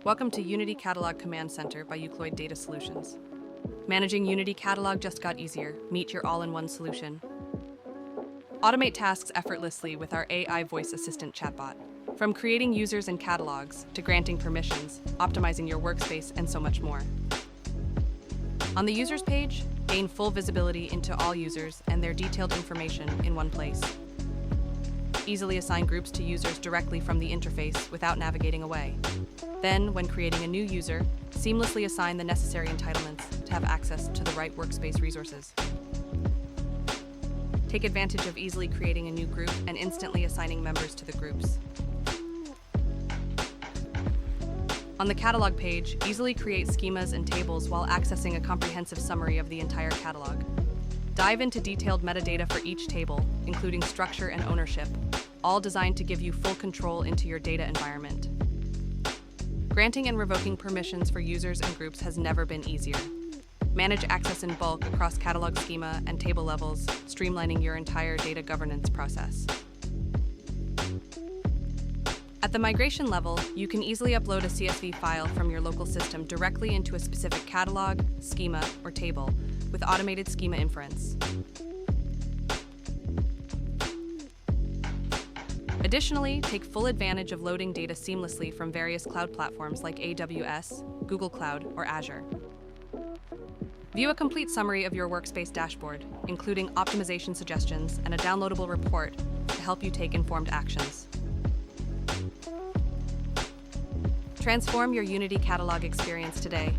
Welcome to Unity Catalog Command Center by Eucloid Data Solutions. Managing Unity Catalog just got easier. Meet your all-in-one solution. Automate tasks effortlessly with our AI voice assistant chatbot. From creating users and catalogs, to granting permissions, optimizing your workspace, and so much more. On the users page, gain full visibility into all users and their detailed information in one place. Easily assign groups to users directly from the interface without navigating away. Then, when creating a new user, seamlessly assign the necessary entitlements to have access to the right workspace resources. Take advantage of easily creating a new group and instantly assigning members to the groups. On the catalog page, easily create schemas and tables while accessing a comprehensive summary of the entire catalog. Dive into detailed metadata for each table, including structure and ownership, all designed to give you full control into your data environment. Granting and revoking permissions for users and groups has never been easier. Manage access in bulk across catalog schema and table levels, streamlining your entire data governance process. At the migration level, you can easily upload a CSV file from your local system directly into a specific catalog, schema, or table with automated schema inference. Additionally, take full advantage of loading data seamlessly from various cloud platforms like AWS, Google Cloud, or Azure. View a complete summary of your workspace dashboard, including optimization suggestions and a downloadable report to help you take informed actions. Transform your Unity catalog experience today